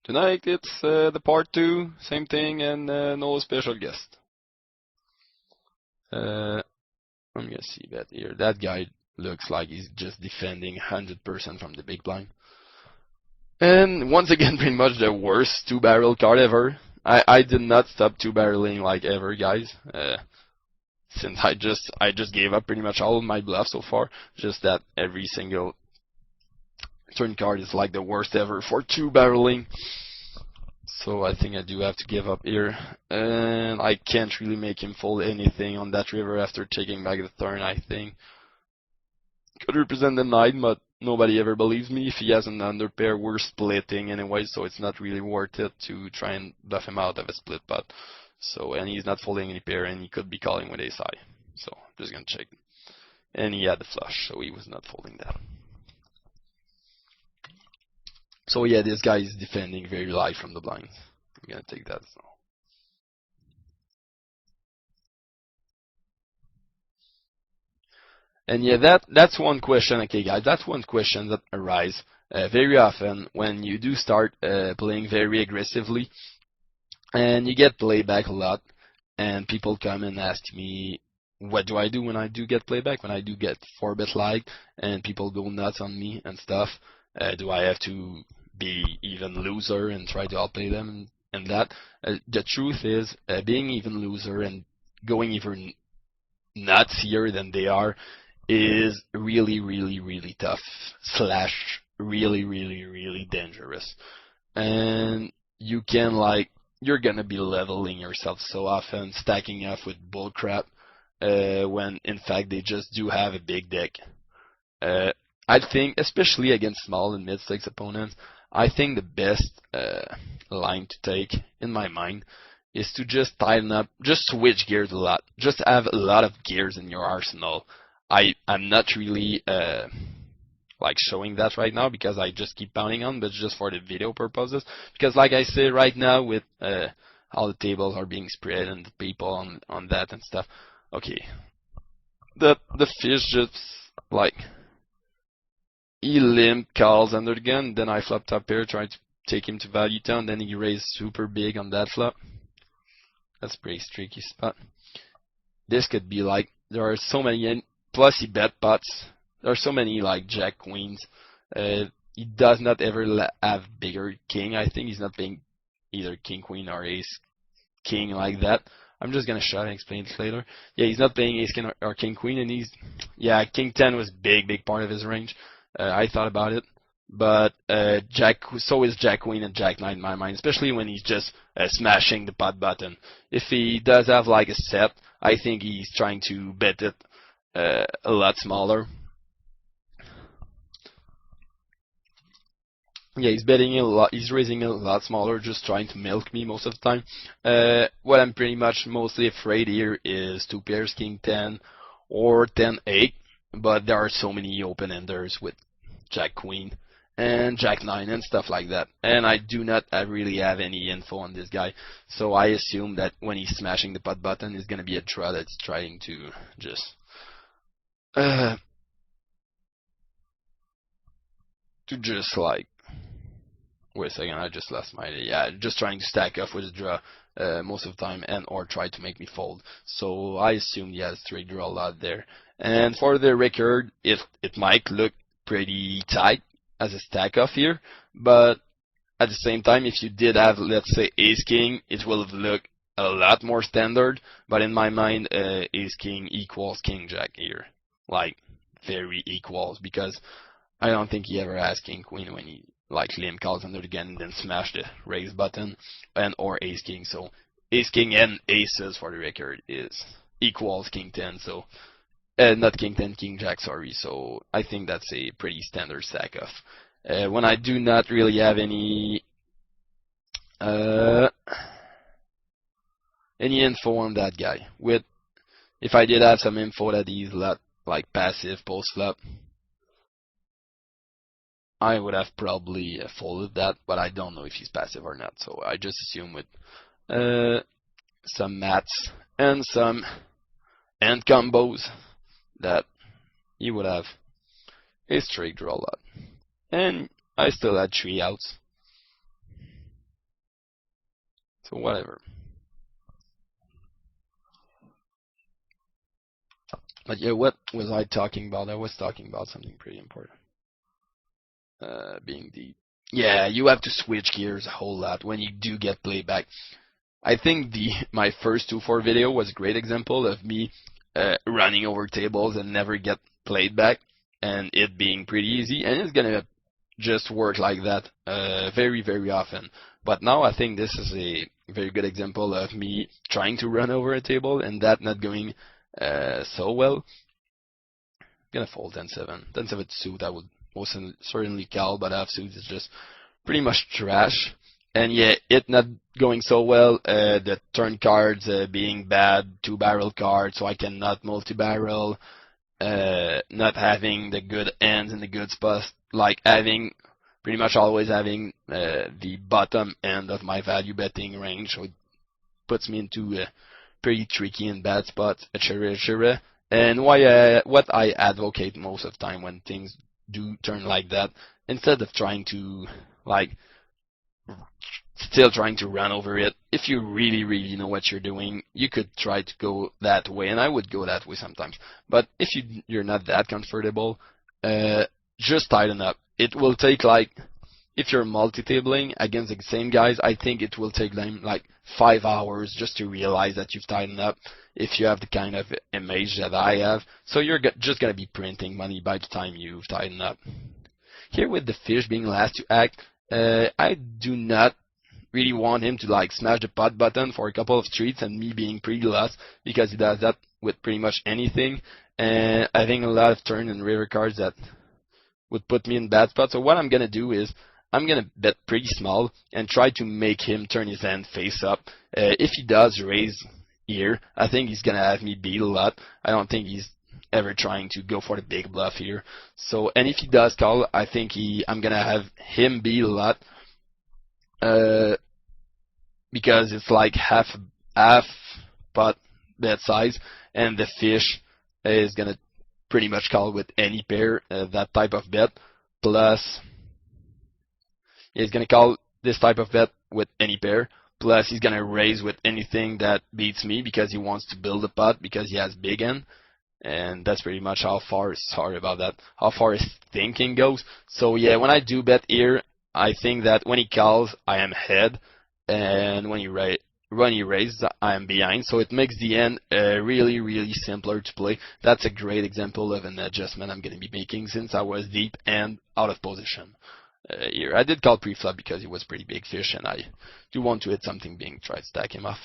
Tonight it's the part 2, same thing, and no special guest. I'm gonna see that here. That guy looks like he's just defending 100% from the big blind. And once again, pretty much the worst 2-barrel card ever. I did not stop 2-barreling like ever, guys. Since I just gave up pretty much all of my bluffs so far. Just that every single turn card is like the worst ever for 2-barreling. So I think I do have to give up here. And I can't really make him fold anything on that river after taking back the turn, I think. Could represent the knight, but nobody ever believes me. If he has an under pair, we're splitting anyway, so it's not really worth it to try and bluff him out of a split pot. So, and he's not folding any pair, and he could be calling with ace high. So, I'm just gonna check. And he had the flush, so he was not folding that. So yeah, this guy is defending very light from the blinds. I'm gonna take that. So. And yeah, that's one question. Okay, guys, that's one question that arises very often when you do start playing very aggressively, and you get playback a lot, and people come and ask me, what do I do when I do get playback? When I do get 4-bet lag, and people go nuts on me and stuff, do I have to be even loser and try to outplay them and that? The truth is, being even loser and going even nutsier than they are is really, really, really tough / really, really, really dangerous. And you can you're gonna be leveling yourself so often, stacking up with bullcrap, when in fact they just do have a big deck. I think, especially against small and mid-stakes opponents, I think the best line to take, in my mind, is to just tighten up, just switch gears a lot, just have a lot of gears in your arsenal. I'm not really showing that right now because I just keep pounding on, but just for the video purposes. Because like I said, right now with how the tables are being spread and the people on that and stuff, okay, the fish just he limp calls under the gun, then I flop top pair, trying to take him to value town, then he raised super big on that flop. That's a pretty tricky spot. This could be there are so many, plus he bet pots. There are so many jack queens. He does not ever have bigger king. I think he's not playing either king queen or ace king like that. I'm just gonna shut and explain this later. Yeah, he's not playing ace king or king queen, and king 10 was big part of his range. I thought about it, but so is jack queen and jack 9 in my mind, especially when he's just smashing the pot button. If he does have a set, I think he's trying to bet it a lot smaller. Yeah, he's betting a lot. He's raising a lot smaller, just trying to milk me most of the time. What I'm pretty much mostly afraid here is 2 pairs, king 10 or 10-8. But there are so many open-enders with jack queen and jack 9 and stuff like that. And I do not really have any info on this guy, so I assume that when he's smashing the pot button, it's gonna be a draw that's trying to just wait a second, I just lost my idea. Yeah, just trying to stack up with a draw most of the time, and or try to make me fold. So I assume he has straight draw a lot there. And for the record, it might look pretty tight as a stack off here, but at the same time, if you did have, let's say, ace king, it will look a lot more standard. But in my mind, ace king equals king jack here, very equals, because I don't think he ever has king queen when he limp calls under the gun and then smash the raise button, and or ace king. So ace king and aces, for the record, is equals king 10. So not king 10, king jack, sorry. So I think that's a pretty standard stack off. When I do not really have any info on that guy. If I did have some info that he's passive post flop, I would have probably folded that, but I don't know if he's passive or not. So I just assume with some mats and some end combos that he would have a straight draw lot. And I still had 3 outs. So whatever. But yeah, what was I talking about? I was talking about something pretty important. Being deep. Yeah, you have to switch gears a whole lot when you do get playback. I think my first 2-4 video was a great example of me running over tables and never get played back, and it being pretty easy, and it's gonna just work like that very, very often. But now I think this is a very good example of me trying to run over a table and that not going so well. I'm gonna fold 10-7. 10-7 suit I would most certainly call, but offsuit is just pretty much trash. And yeah, it not going so well, the turn cards being bad, 2-barrel cards, so I cannot multi-barrel, not having the good ends in the good spots, like pretty much always having the bottom end of my value betting range, so it puts me into pretty tricky and bad spots, etc., etc. And what I advocate most of the time when things do turn like that, instead of trying to still trying to run over it, if you really, really know what you're doing, you could try to go that way, and I would go that way sometimes. But if you're not that comfortable, just tighten up. It will take if you're multi-tabling against the same guys, I think it will take them 5 hours just to realize that you've tightened up if you have the kind of image that I have. So you're just going to be printing money by the time you've tightened up. Here with the fish being last to act, I do not really want him to smash the pot button for a couple of streets and me being pretty lost, because he does that with pretty much anything, and having a lot of turn and river cards that would put me in bad spots. So what I'm going to do is I'm going to bet pretty small and try to make him turn his hand face up. If he does raise here, I think he's going to have me beat a lot. I don't think he's ever trying to go for the big bluff here. So, and if he does call, I think I'm going to have him beat a lot. Because it's half pot bet size, and the fish is going to pretty much call with any pair, that type of bet, plus he's going to call this type of bet with any pair, plus he's going to raise with anything that beats me because he wants to build a pot because he has big end. And that's pretty much how far his thinking goes. So yeah, when I do bet here, I think that when he calls, I am ahead, and when he raises, I am behind. So it makes the end really, really simpler to play. That's a great example of an adjustment I'm going to be making since I was deep and out of position here. I did call pre-flop because he was pretty big fish, and I do want to hit something big, try to stack him off.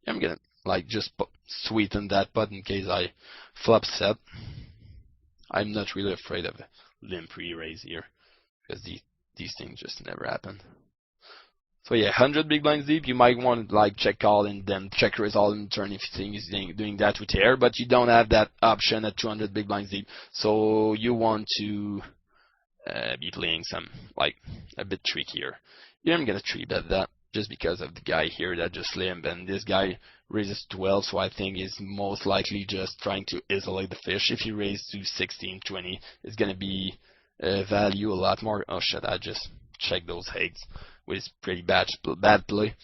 I'm going to just sweeten that pot in case I flop set. I'm not really afraid of a limp re-raise here, because these things just never happen. So yeah, 100 big blinds deep, you might want to check call and then check raise all in turn if you think he's doing that with air, but you don't have that option at 200 big blinds deep. So you want to be playing some a bit trickier. Here I'm gonna 3-bet that just because of the guy here that just limp, and this guy raises 12, so I think he's most likely just trying to isolate the fish. If he raises to 16, 20, it's gonna be value a lot more. Oh shit, I just checked those eggs, which is pretty bad play.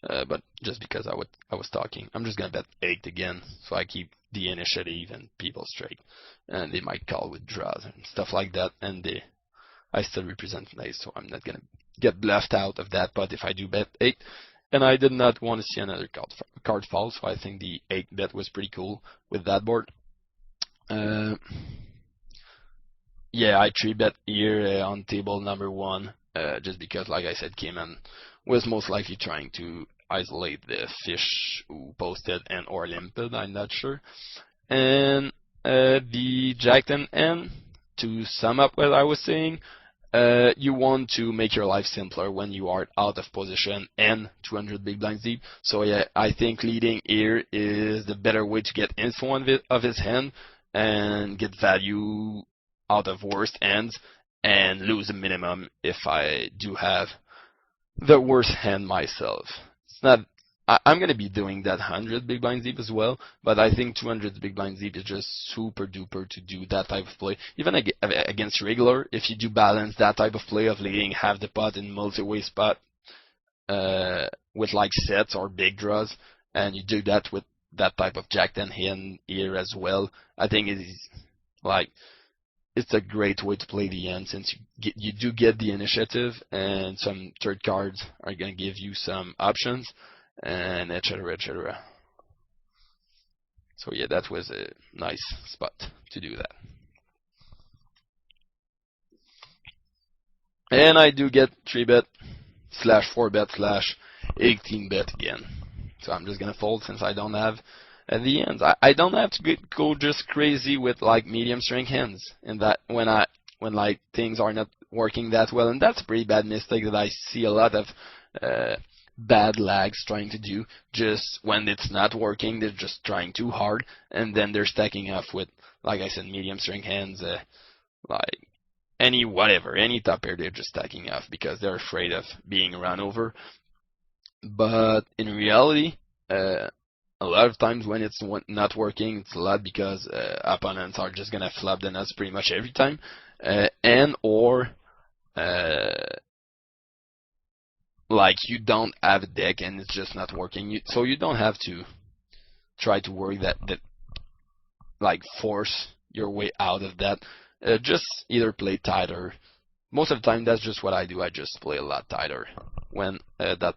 But just because I was talking, I'm just gonna bet 8 again, so I keep the initiative and people straight, and they might call with draws and stuff like that, and I still represent an ace, so I'm not gonna get left out of that. But if I do bet 8, and I did not want to see another card fall, so I think the 8 bet was pretty cool with that board. Yeah, I 3-bet here on table number 1, just because, like I said, Cayman was most likely trying to isolate the fish who posted and or limped, I'm not sure. And the Jack-10 N, to sum up what I was saying, you want to make your life simpler when you are out of position and 200 big blinds deep. So yeah, I think leading here is the better way to get info of his hand and get value out of worst ends and lose a minimum if I do have the worst hand myself. It's not. I'm going to be doing that 100 big blinds deep as well, but I think 200 big blinds deep is just super duper to do that type of play. Even against regular, if you do balance that type of play of leading half the pot in multi-way spot, with like sets or big draws, and you do that with that type of Jack 10 hand here as well. I think it is like it's a great way to play the end, since you do get the initiative, and some third cards are going to give you some options, and etc. etc. So yeah, that was a nice spot to do that. And I do get 3-bet slash 4-bet slash 18-bet again. So I'm just gonna fold, since I don't have at the end. I don't have to go just crazy with like medium strength hands, and that when like things are not working that well, and that's a pretty bad mistake that I see a lot of bad lags trying to do. Just when it's not working, they're just trying too hard, and then they're stacking off with, like I said, medium strength hands, like any top pair, they're just stacking off because they're afraid of being run over. But in reality, a lot of times when it's not working, it's a lot because opponents are just gonna flop the nuts pretty much every time, and or like you don't have a deck and it's just not working. So you don't have to try to worry that like force your way out of that. Just either play tighter. Most of the time, that's just what I do. I just play a lot tighter when that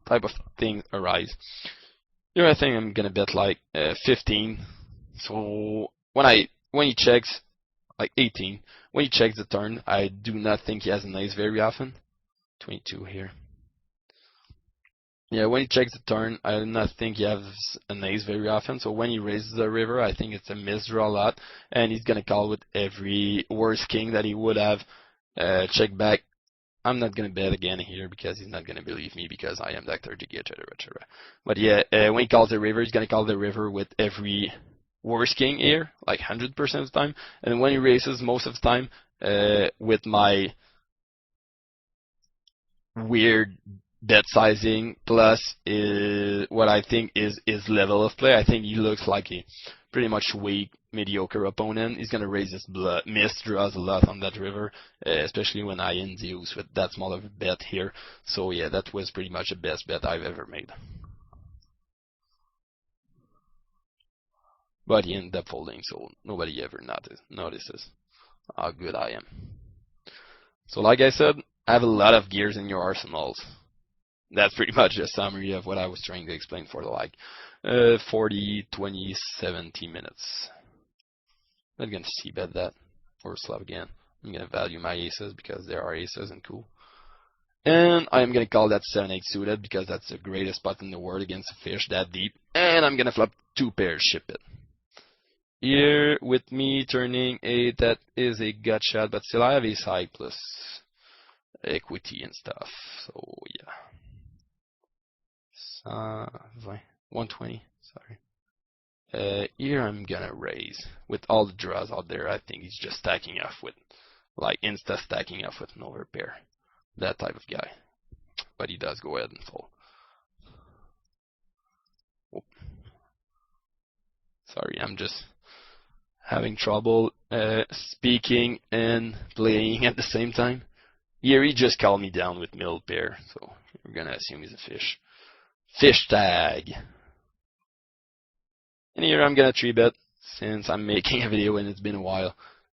type of thing arise. Here I think I'm gonna bet like 15. So when he checks like 18, when he checks the turn, I do not think he has an ace very often. 22 here. Yeah, when he checks the turn, I do not think he has an ace very often. So when he raises the river, I think it's a misdraw a lot, and he's gonna call with every worst king that he would have. Check back. I'm not gonna bet again here because he's not gonna believe me because I am DrGiggy, etc. etc. But yeah, when he calls the river, he's gonna call the river with every worst king here, like 100% of the time. And when he raises, most of the time, with my weird bet sizing plus what I think is his level of play. I think he looks like a pretty much weak, mediocre opponent. He's gonna raise his miss draws a lot on that river, especially when I induce with that small of a bet here. So yeah, that was pretty much the best bet I've ever made. But he ended up folding, so nobody ever notices how good I am. So like I said, I have a lot of gears in your arsenals. That's pretty much a summary of what I was trying to explain for like 40, 20, 70 minutes. I'm going to c-bet that or slap again. I'm going to value my aces because there are aces and cool. And I'm going to call that 7-8 suited because that's the greatest spot in the world against a fish that deep. And I'm going to flop 2 pairs, ship it. Here with me turning 8, that is a gut shot, but still I have ace high plus equity and stuff. So yeah. 120, sorry. Here I'm gonna raise. With all the draws out there, I think he's just stacking off with, like, insta stacking off with an overpair. That type of guy. But he does go ahead and fold. Oh. Sorry, I'm just having trouble speaking and playing at the same time. Here he just called me down with middle pair, so we're gonna assume he's a fish. Fish tag. And here I'm gonna 3-bet since I'm making a video and it's been a while.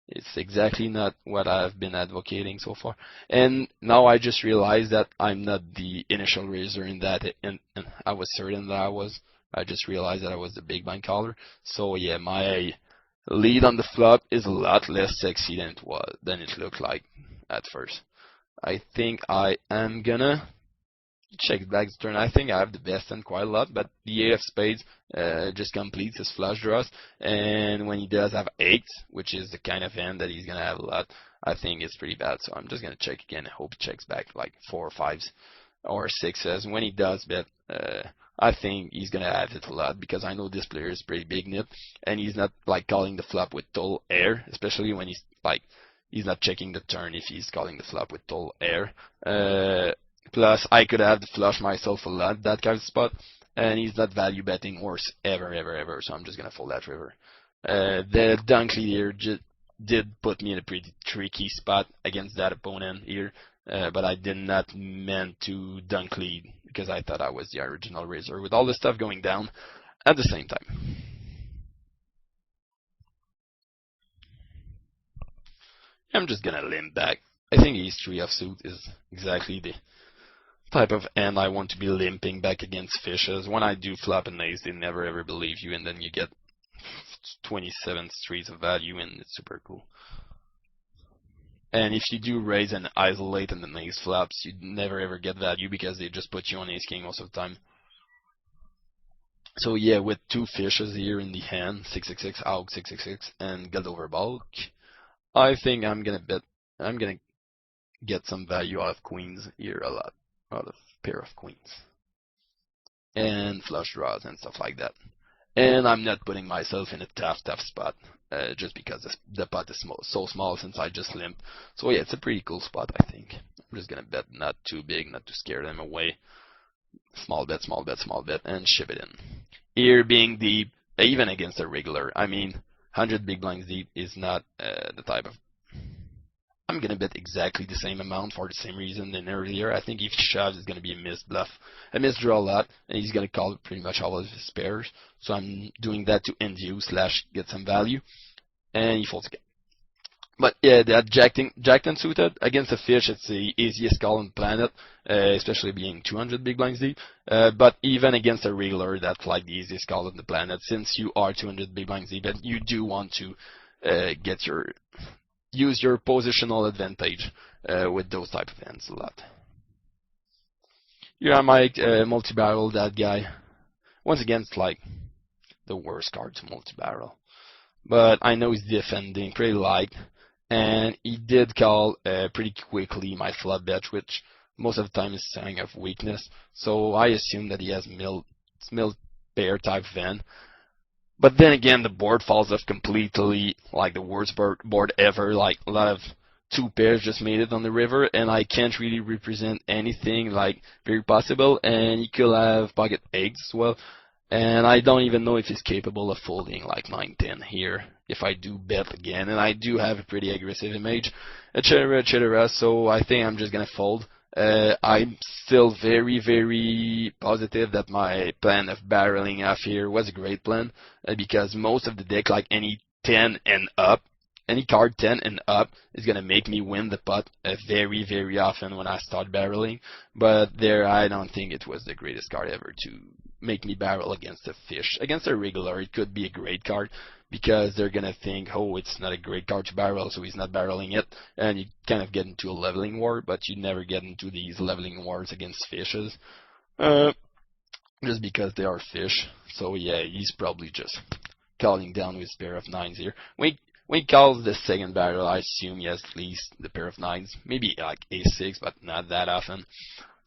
It's exactly not what I've been advocating so far. And now I just realized that I'm not the initial raiser in that, and I was certain that I was. I just realized that I was the big blind caller. So yeah, my lead on the flop is a lot less sexy than it looked like at first. I think I am gonna check back the turn. I think I have the best hand quite a lot, but the 8 of spades just completes his flush draws, and when he does have 8, which is the kind of hand that he's gonna have a lot, I think it's pretty bad. So I'm just gonna check again. I hope he checks back like 4 or 5s or 6s. When he does bet, I think he's gonna have it a lot because I know this player is pretty big nip, and he's not like calling the flop with total air, especially when he's not checking the turn if he's calling the flop with total air. Plus, I could have the flush myself a lot, that kind of spot, and he's not value betting horse ever, so I'm just gonna fold that river. The dunk lead here did put me in a pretty tricky spot against that opponent here. but I did not meant to dunk lead because I thought I was the original raiser with all the stuff going down at the same time. I'm just gonna limp back. I think ace 3 offsuit is exactly the type of hand I want to be limping back against fishes. When I do flop an ace, they never ever believe you, and then you get 27 streets of value, and it's super cool. And if you do raise and isolate and the ace flops, you never ever get value because they just put you on ace king most of the time. So yeah, with two fishes here in the hand, 666, out 666, and get over bulk, I think I'm gonna get some value out of queens here a lot, out of pair of queens. And flush draws and stuff like that. And I'm not putting myself in a tough spot, just because the pot is so small since I just limp. So yeah, it's a pretty cool spot, I think. I'm just gonna bet not too big, not to scare them away. Small bet, small bet, small bet, and ship it in. Here being deep, even against a regular, I mean, 100 big blinds deep is not the type of... I'm going to bet exactly the same amount for the same reason than earlier. I think if he shoves, it's going to be a missed bluff, a missed draw a lot, and he's going to call pretty much all of his pairs. So I'm doing that to induce / get some value, and he folds again. But yeah, that Jack 10 suited against a fish, it's the easiest call on the planet, especially being 200 big blinds deep. But even against a regular, that's like the easiest call on the planet, since you are 200 big blinds deep, and you do want to use your positional advantage with those type of hands a lot. Yeah, I might multi-barrel that guy. Once again, it's like the worst card to multi-barrel. But I know he's defending pretty light. And he did call pretty quickly my flop bet, which most of the time is a sign of weakness. So I assume that he has milled pair type van. But then again, the board falls off completely, like the worst board ever. Like a lot of two pairs just made it on the river, and I can't really represent anything like very possible. And he could have pocket eggs as well. And I don't even know if he's capable of folding like 9-10 here if I do bet again. And I do have a pretty aggressive image, etc. So I think I'm just going to fold. I'm still very, very positive that my plan of barreling off here was a great plan, because most of the deck, like any 10 and up, any card 10 and up is going to make me win the pot very, very often when I start barreling. But there, I don't think it was the greatest card ever to make me barrel against a fish. Against a regular, it could be a great card, because they're going to think, oh, it's not a great card to barrel, so he's not barreling it. And you kind of get into a leveling war, but you never get into these leveling wars against fishes, just because they are fish. So yeah, he's probably just calling down with his pair of nines here. When he calls the second barrel, I assume he has at least the pair of nines, maybe like ace-6, but not that often.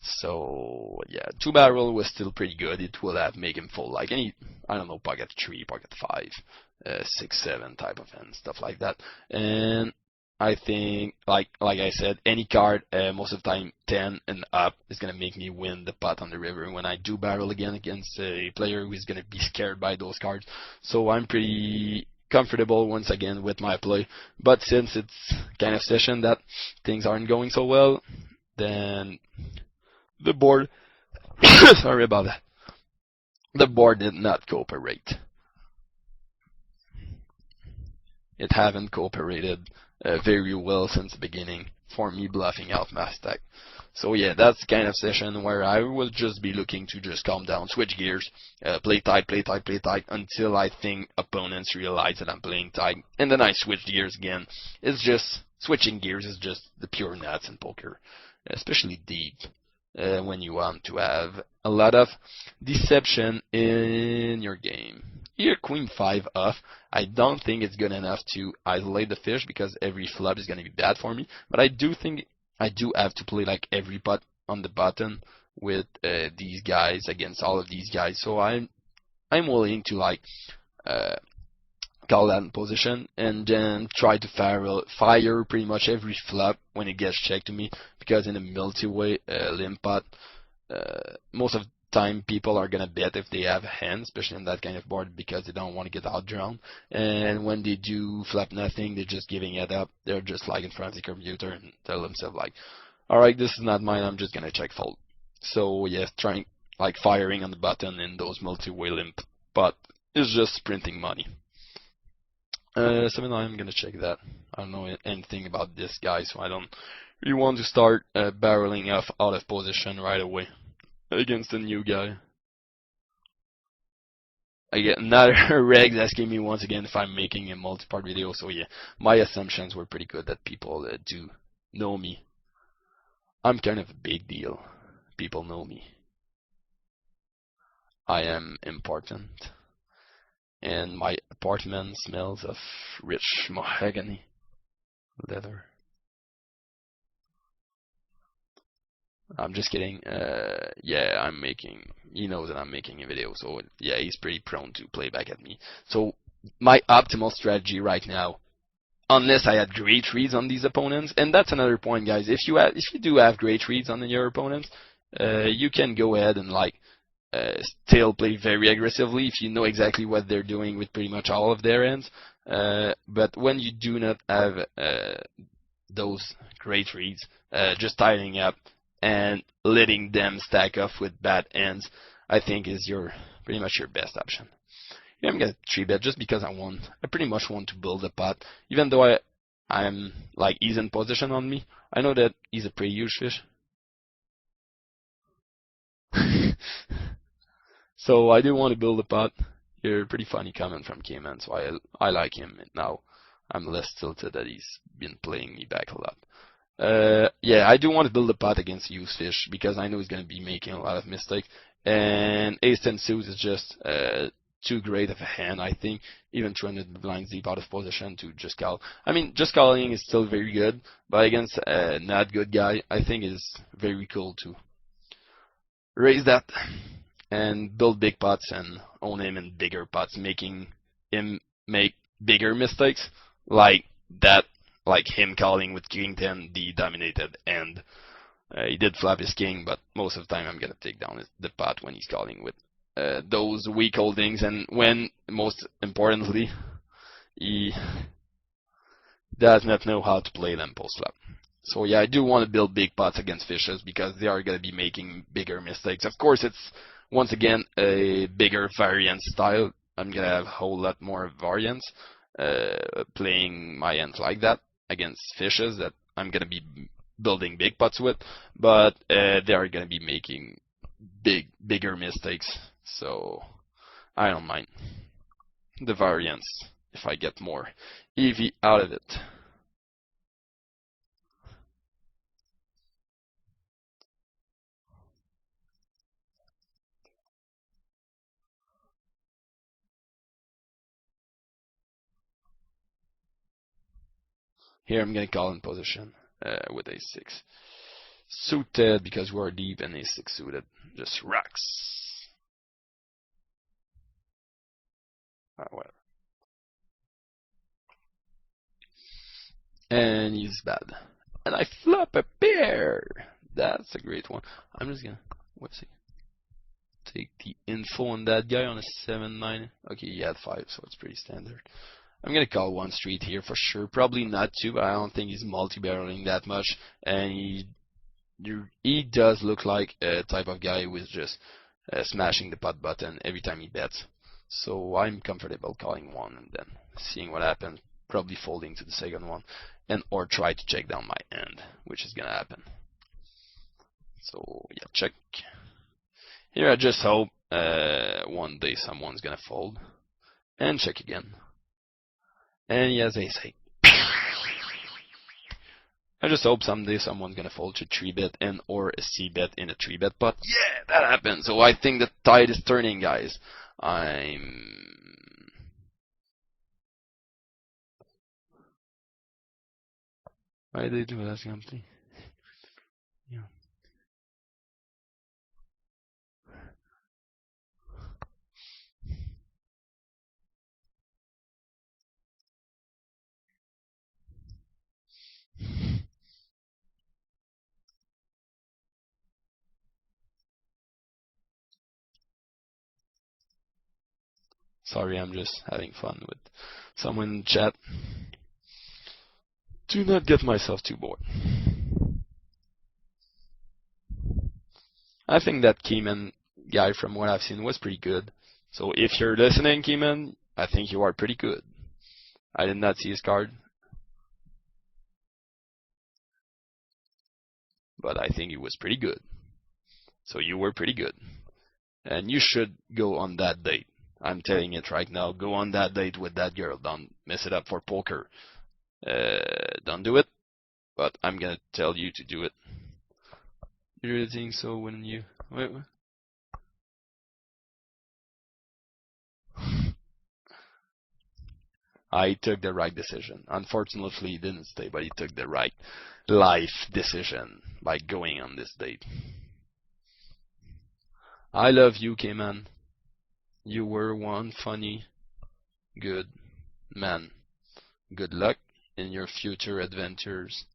So yeah, 2-barrel was still pretty good. It would have made him fold like any, I don't know, pocket 3, pocket 5, 6, 7 type of hand, stuff like that. And I think, like I said, any card, most of the time 10 and up is gonna make me win the pot on the river when I do barrel again against a player who is gonna be scared by those cards. So I'm pretty comfortable once again with my play. But since it's kind of session that things aren't going so well, then the board, sorry about that, the board did not cooperate. It haven't cooperated very well since the beginning for me bluffing out my stack. So yeah, that's the kind of session where I will just be looking to just calm down, switch gears, play tight until I think opponents realize that I'm playing tight, and then I switch gears again. It's just, switching gears is just the pure nuts in poker, especially deep. When you want to have a lot of deception in your game. Here, queen 5 off. I don't think it's good enough to isolate the fish, because every flop is going to be bad for me. But I do think I do have to play like every pot on the button with these guys against all of these guys. So I'm willing to like call that in position and then try to fire pretty much every flop when it gets checked to me, because in a multi-way limp pot, most of the time people are going to bet if they have a hand, especially in that kind of board, because they don't want to get outdrawn. And when they do flop nothing, they're just giving it up. They're just like in front of the computer and tell themselves like, Alright, this is not mine, I'm just gonna check fold. So yeah, trying like firing on the button in those multi-way limp, but it's just printing money. So now I'm gonna check that. I don't know anything about this guy, so I don't really want to start barreling off out of position right away against a new guy. I get another Regs asking me once again if I'm making a multi-part video, so yeah, my assumptions were pretty good that people do know me. I'm kind of a big deal. People know me. I am important. And my apartment smells of rich mahogany leather. I'm just kidding. Yeah, I'm making. He knows that I'm making a video, so yeah, he's pretty prone to play back at me. So my optimal strategy right now, unless I had great reads on these opponents, and that's another point, guys. If you do have great reads on your opponents, you can go ahead and like still play very aggressively if you know exactly what they're doing with pretty much all of their ends. But when you do not have those great reads, just tidying up and letting them stack off with bad ends, I think is pretty much your best option. Yeah, I'm gonna 3-bet just because I pretty much want to build a pot, even though I'm like he's in position on me. I know that he's a pretty huge fish. So I do want to build a pot. Here, pretty funny comment from Cayman, so I like him. Now I'm less tilted that he's been playing me back a lot. Yeah, I do want to build a pot against use fish because I know he's going to be making a lot of mistakes. And ace-10 suit is just too great of a hand, I think. Even 200 blinds deep out of position to just call. I mean, just calling is still very good, but against a not good guy, I think it's very cool to raise that and build big pots and own him in bigger pots, making him make bigger mistakes like that. Like him calling with king 10, the dominated, and he did flop his king, but most of the time I'm gonna take down the pot when he's calling with those weak holdings, and when, most importantly, he does not know how to play them post flop. So yeah, I do want to build big pots against fishes because they are gonna be making bigger mistakes. Of course, it's once again a bigger variance style. I'm gonna have a whole lot more variance playing my hands like that against fishes that I'm going to be building big pots with, but they are going to be making bigger mistakes, so I don't mind the variance if I get more EV out of it. Here I'm going to call in position with a6 suited because we're deep, and a6 suited just rocks. Whatever. And he's bad. And I flop a pair. That's a great one. I'm just gonna take the info on that guy on a 7-9. Okay, he had 5, so it's pretty standard. I'm gonna call one street here for sure. Probably not 2, but I don't think he's multi-barreling that much. And he does look like a type of guy who is just smashing the pot button every time he bets. So I'm comfortable calling one and then seeing what happens. Probably folding to the second one, and or try to check down my end, which is gonna happen. So yeah, check. Here I just hope one day someone's gonna fold, and check again. And he has ace-8. I just hope someday someone's gonna fold to 3-bet and or a c-bet in a 3-bet pot. Yeah, that happened. So I think the tide is turning, guys. Why did they do that something? Yeah. Sorry, I'm just having fun with someone in chat. Do not get myself too bored. I think that Keyman guy, from what I've seen, was pretty good. So if you're listening, Keyman, I think you are pretty good. I did not see his card, but I think he was pretty good. So you were pretty good. And you should go on that date. I'm telling it right now. Go on that date with that girl. Don't mess it up for poker. Don't do it. But I'm gonna tell you to do it. You really think so when you... Wait. I took the right decision. Unfortunately, he didn't stay, but he took the right life decision by going on this date. I love you, K-Man. You were one funny, good man. Good luck in your future adventures.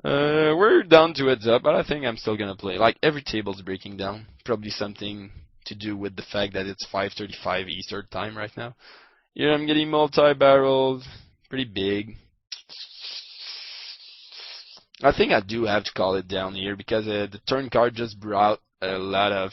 We're down to heads up, but I think I'm still gonna play. Like, every table's breaking down. Probably something to do with the fact that it's 5:35 Eastern time right now. Yeah, I'm getting multi-barreled, pretty big. I think I do have to call it down here because the turn card just brought a lot of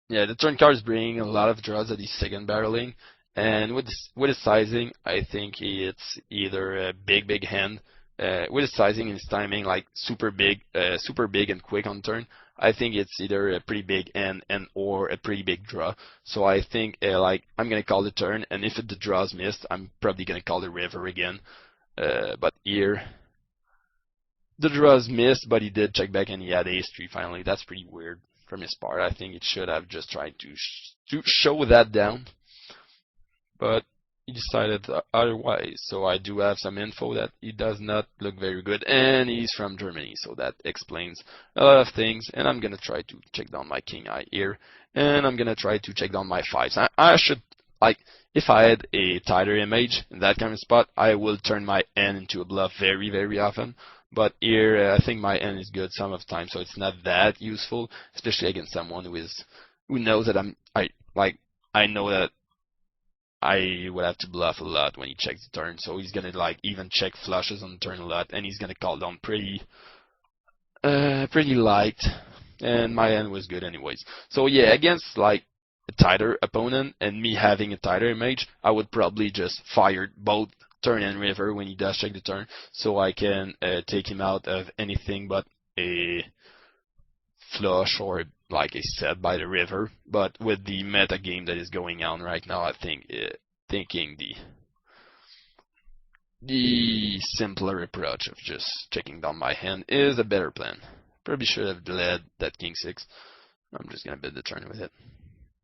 the turn card is bringing a lot of draws that he's second barreling, and with his sizing, I think it's either a big hand. With his sizing and his timing, like super big and quick on turn, I think it's either a pretty big end and or a pretty big draw. So I think like I'm gonna call the turn, and if the draw's missed, I'm probably gonna call the river again. But here, the draw's missed, but he did check back and he had ace-3 finally. That's pretty weird from his part. I think it should have just tried to show that down, but he decided otherwise. So I do have some info that he does not look very good, and he's from Germany, so that explains a lot of things. And I'm gonna try to check down my king eye here, and I'm gonna try to check down my fives. I should, like, if I had a tighter image in that kind of spot, I will turn my N into a bluff very often. But here, I think my N is good some of the time, so it's not that useful, especially against someone who knows that I know that I would have to bluff a lot when he checks the turn, so he's gonna like even check flushes on the turn a lot, and he's gonna call down pretty light, and my N was good anyways. So yeah, against like a tighter opponent and me having a tighter image, I would probably just fire both turn and river when he does check the turn, so I can take him out of anything but a flush or like a set by the river. But with the meta game that is going on right now, I think thinking the simpler approach of just checking down my hand is a better plan. Probably should have led that king 6. I'm just gonna bid the turn with it,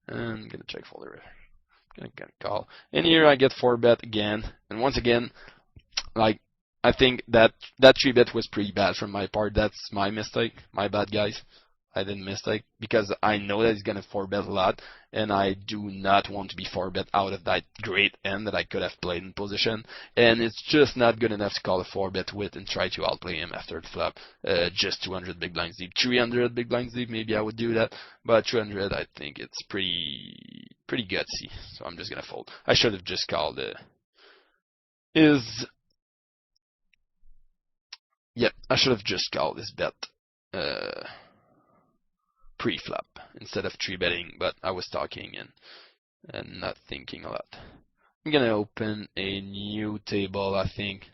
and I'm gonna check for the river. Gonna call. And here I get 4-bet again, and once again, like, I think that 3-bet was pretty bad from my part. That's my mistake, my bad, guys. I didn't mistake because I know that he's gonna 4-bet a lot, and I do not want to be 4-bet out of that great end that I could have played in position, and it's just not good enough to call a 4-bet with and try to outplay him after the flop. Just 200 big blinds deep, 300 big blinds deep, maybe I would do that, but 200, I think it's pretty gutsy, so I'm just gonna fold. I should have just called I should have just called this bet pre-flop instead of 3-betting, but I was talking and not thinking a lot. I'm gonna open a new table, I think.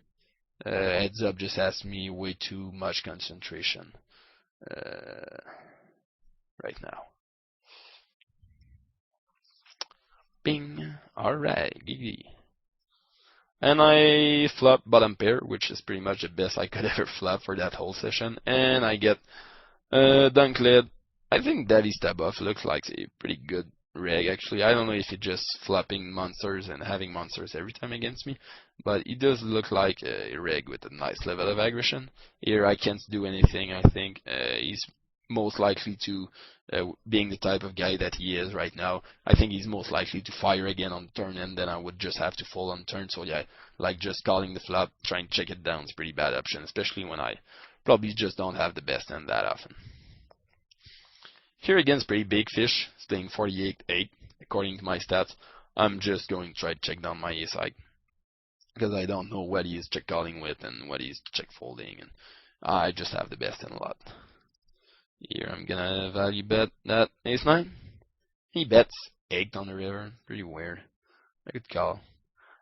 Heads up just asked me way too much concentration right now. Bing. Alright, GG. And I flop bottom pair, which is pretty much the best I could ever flop for that whole session. And I get dunk lead. I think Daddy Stab Off looks like a pretty good reg, actually. I don't know if it's just flopping monsters and having monsters every time against me, but it does look like a reg with a nice level of aggression. Here I can't do anything. I think he's most likely to, being the type of guy that he is right now, I think he's most likely to fire again on turn, and then I would just have to fold on turn. So yeah, like just calling the flop, trying to check it down is a pretty bad option, especially when I probably just don't have the best hand that often. Here against pretty big fish, it's playing 48-8 according to my stats. I'm just going to try to check down my ace high because I don't know what he is check calling with and what he is check folding, and I just have the best in a lot. Here I'm gonna value bet that ace-9. He bets 8 on the river. Pretty weird. I could call.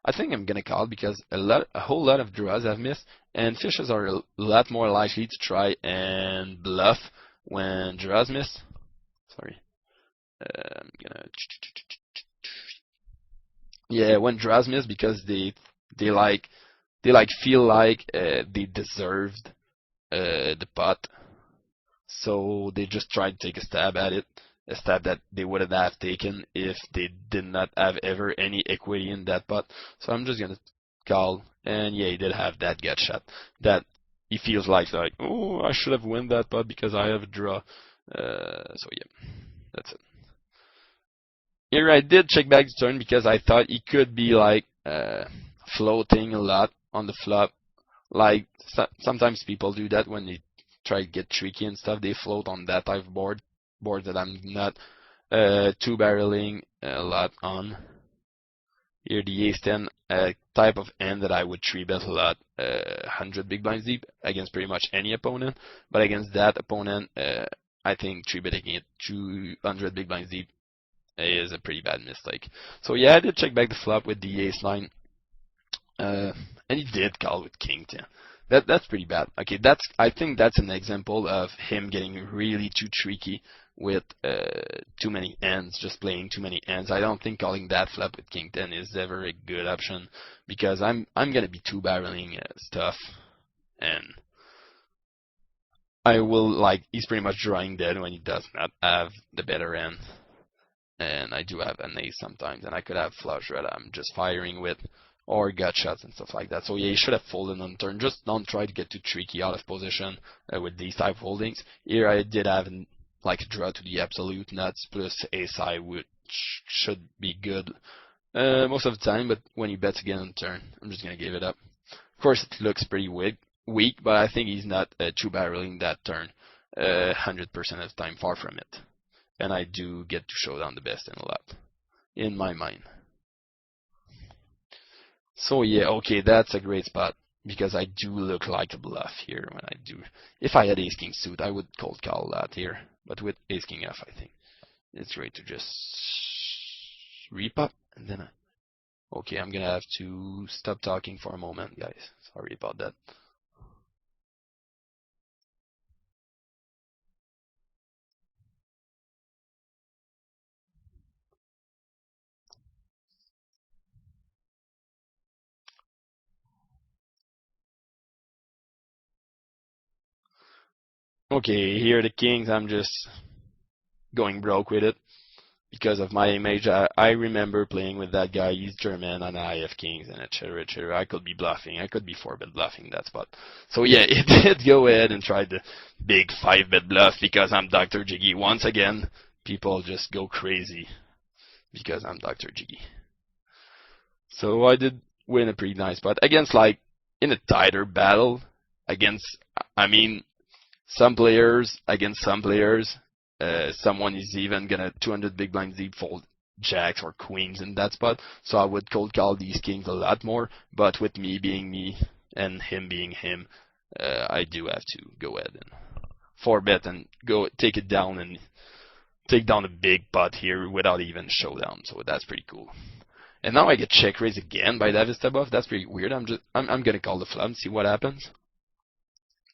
I think I'm gonna call because a whole lot of draws have missed, and fishes are a lot more likely to try and bluff when draws miss. Sorry. I'm gonna. Yeah, when draws miss because they feel like they deserved the pot, so they just try to take a stab at it, a stab that they wouldn't have taken if they did not have ever any equity in that pot. So I'm just gonna call, and yeah, he did have that gut shot that he feels like oh, I should have won that pot because I have a draw. So yeah, that's it. Here I did check back the turn because I thought he could be like floating a lot on the flop. Like sometimes people do that when they try to get tricky and stuff. They float on that type of board that I'm not two barreling a lot on. Here the ace-10 type of hand that I would 3-bet a lot, 100 big blinds deep against pretty much any opponent. But against that opponent, I think 3-betting it 200 big blinds deep is a pretty bad mistake. So yeah, I did check back the flop with the ace-9. And he did call with king 10. That's pretty bad. Okay, I think that's an example of him getting really too tricky with too many hands, just playing too many hands. I don't think calling that flop with king 10 is ever a good option because I'm gonna be two barreling stuff, and I will he's pretty much drawing dead when he does not have the better end. And I do have an ace sometimes, and I could have flush that I'm just firing with, or gut shots and stuff like that. So yeah, you should have folded on turn. Just don't try to get too tricky out of position with these type of holdings. Here I did have a draw to the absolute nuts plus ace high, which should be good most of the time. But when he bets again on turn, I'm just gonna give it up. Of course, it looks pretty weak, but I think he's not two barreling that turn 100% of the time. Far from it. And I do get to show down the best in a lot, in my mind. So yeah, okay, that's a great spot because I do look like a bluff here when I do. If I had ace king suit, I would cold call that here, but with ace king f, I think it's great to just repop and then. Okay, I'm gonna have to stop talking for a moment, guys. Sorry about that. Okay, here are the kings. I'm just going broke with it because of my image. I remember playing with that guy. He's German, and I have kings and etc. etc. I could be bluffing. I could be 4-bet bluffing that spot. So yeah, it did go ahead and try the big 5-bet bluff because I'm DrGiggy. Once again, people just go crazy because I'm DrGiggy. So I did win a pretty nice spot against in a tighter battle against. I mean. Some players against some players, someone is even gonna 200 big blinds deep fold jacks or queens in that spot. So I would cold call these kings a lot more. But with me being me and him being him, I do have to go ahead and 4-bet and go take it down and take down a big pot here without even showdown. So that's pretty cool. And now I get check raised again by Davis Tabov. That's pretty weird. I'm gonna call the flop and see what happens.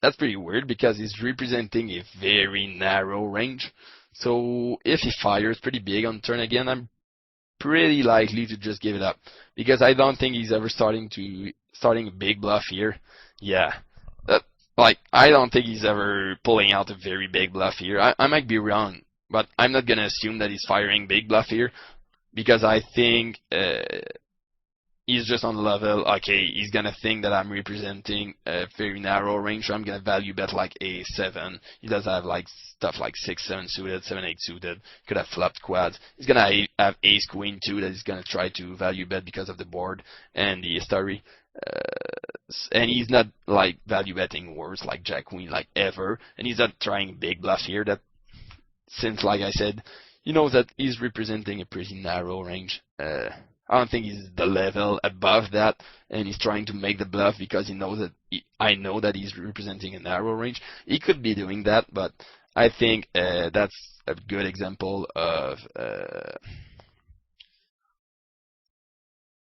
That's pretty weird because he's representing a very narrow range. So if he fires pretty big on turn again, I'm pretty likely to just give it up because I don't think he's ever starting a big bluff here. Yeah, I don't think he's ever pulling out a very big bluff here. I might be wrong, but I'm not gonna assume that he's firing big bluff here because I think he's just on the level. Okay, he's gonna think that I'm representing a very narrow range, so I'm gonna value bet a7. He does have stuff like 6-7 suited, 7-8 suited. Could have flopped quads. He's gonna have ace queen too that he's gonna try to value bet because of the board and the history. And he's not value betting worse like jack queen ever. And he's not trying big bluff here. That since I said, he knows that he's representing a pretty narrow range. I don't think he's the level above that, and he's trying to make the bluff because he knows that I know that he's representing a narrow range. He could be doing that, but I think that's a good example of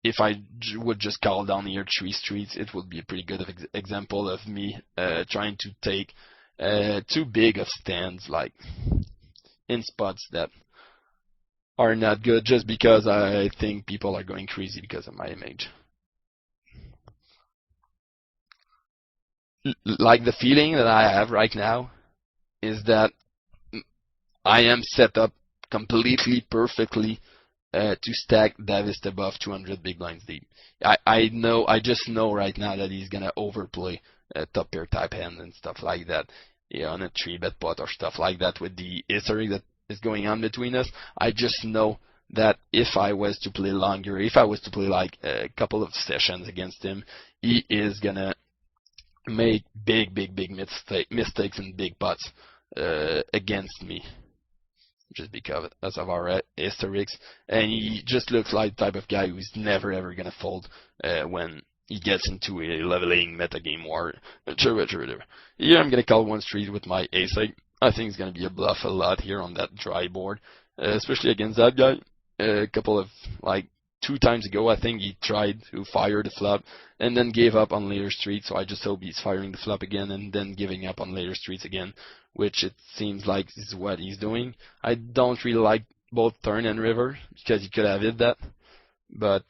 if I would just call down here 3 streets, it would be a pretty good example of me trying to take too big of stands, like in spots that are not good, just because I think people are going crazy because of my image. Like the feeling that I have right now is that I am set up completely perfectly to stack Davis above 200 big blinds deep. I just know right now that he's gonna overplay top pair type hand and stuff like that, on a 3-bet pot or stuff like that with the history that is going on between us. I just know that if I was to play longer, if I was to play like a couple of sessions against him, he is gonna make big mistakes in big pots against me, just because of our historics, and he just looks like the type of guy who's never ever gonna fold when he gets into a leveling metagame war. Here I'm gonna call 1 street with my ace-8. I think it's gonna be a bluff a lot here on that dry board, especially against that guy. A couple of 2 times ago, I think he tried to fire the flop and then gave up on later streets. So I just hope he's firing the flop again and then giving up on later streets again, which it seems like is what he's doing. I don't really like both turn and river because he could have hit that, but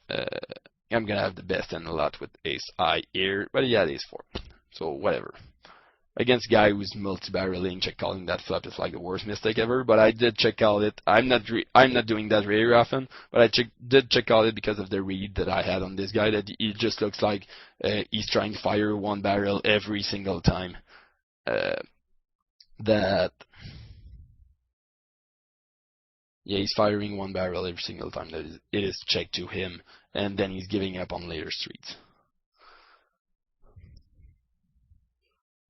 I'm gonna have the best end a lot with ace high here, but he had ace 4, so whatever. Against a guy who's multi-barreling, check calling that flop is like the worst mistake ever. But I did check call it. I'm not doing that very often, but I did check call it because of the read that I had on this guy. That he just looks like he's trying to fire 1 barrel every single time. He's firing 1 barrel every single time that it is checked to him, and then he's giving up on later streets.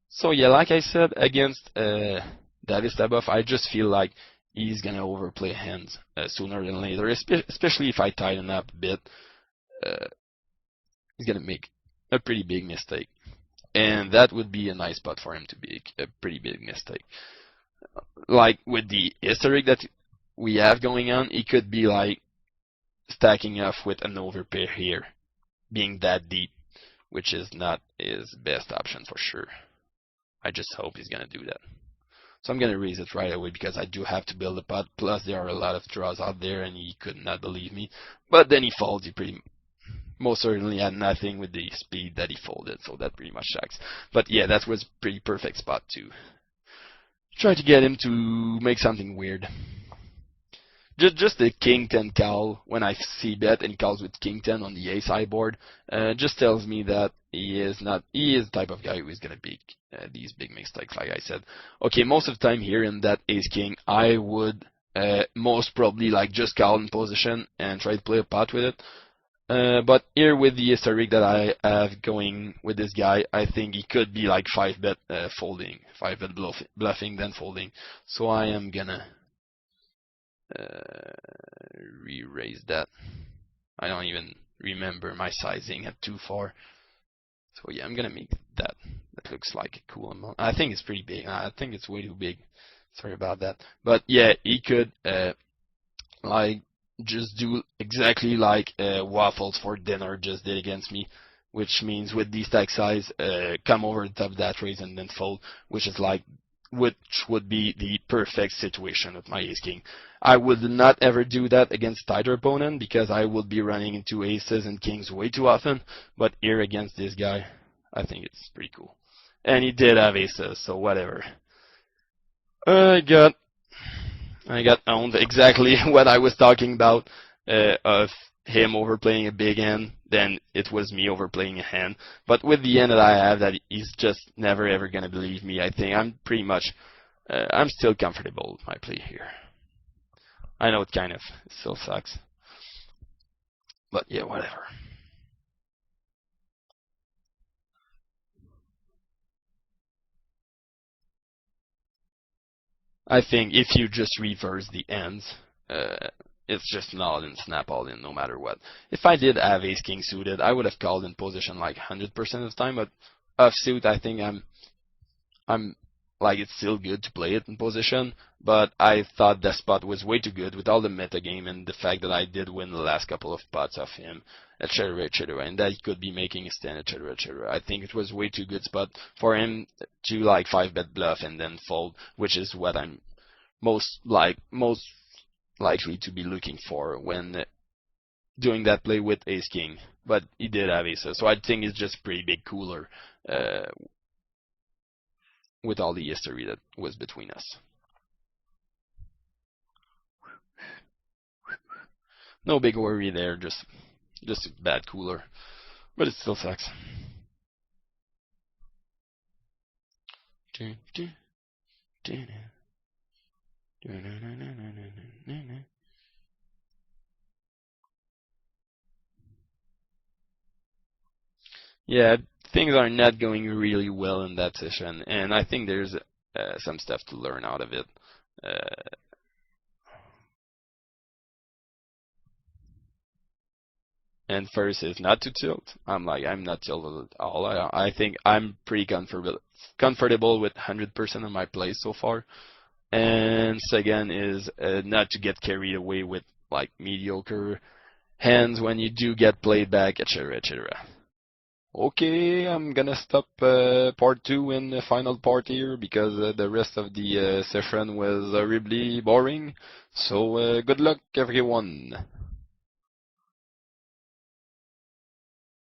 So yeah, like I said, against Davis Taboff, I just feel like he's gonna overplay hands sooner than later, especially if I tighten up a bit. He's gonna make a pretty big mistake, and that would be a nice spot for him to make a pretty big mistake. Like with the historic that we have going on, he could be like stacking off with an overpair here, being that deep, which is not his best option for sure. I just hope he's going to do that. So I'm going to raise it right away because I do have to build a pot. Plus, there are a lot of draws out there, and he could not believe me. But then he folds. He pretty most certainly had nothing with the speed that he folded, so that pretty much sucks. But yeah, that was a pretty perfect spot to try to get him to make something weird. Just the king 10 call when I see bet and he calls with king 10 on the ace high board just tells me that he is the type of guy who is going to make these big mistakes, like I said. Okay, most of the time here in that ace king, I would most probably just call in position and try to play a pot with it. But here with the historic that I have going with this guy, I think he could be 5-bet folding, 5-bet bluffing, then folding. So I am gonna re-raise that. I don't even remember my sizing at too far. So yeah, I'm gonna make that. That looks like a cool amount. I think it's pretty big. I think it's way too big. Sorry about that. But yeah, he could just do exactly like Waffles for dinner just did against me, which means with the stack size, come over the top of that raise and then fold, which would be the perfect situation with my ace king. I would not ever do that against tighter opponent because I would be running into aces and kings way too often. But here against this guy, I think it's pretty cool. And he did have aces, so whatever. I got owned exactly what I was talking about of him overplaying a big hand. Then it was me overplaying a hand. But with the hand that I have, that he's just never ever gonna believe me. I think I'm pretty much, I'm still comfortable with my play here. I know it still sucks, but yeah, whatever. I think if you just reverse the ends, it's just an all-in, snap all-in, no matter what. If I did have ace-king suited, I would have called in position like 100% of the time, but offsuit, I think I'm like, it's still good to play it in position, but I thought the spot was way too good with all the metagame and the fact that I did win the last couple of pots off him, etc., and that he could be making a stand, etc. I think it was way too good spot for him to like 5-bet bluff and then fold, which is what I'm most likely to be looking for when doing that play with ace-king. But he did have aces, so I think it's just pretty big cooler with all the history that was between us. No big worry there, just a bad cooler, but it still sucks. Yeah, things are not going really well in that session, and I think there's some stuff to learn out of it. And first is not to tilt. I'm not tilted at all. I think I'm pretty comfortable with 100% of my plays so far. And second is not to get carried away with like mediocre hands when you do get played back, etc., etc. Okay, I'm gonna stop part 2 in the final part here because the rest of the session was horribly boring. So good luck, everyone.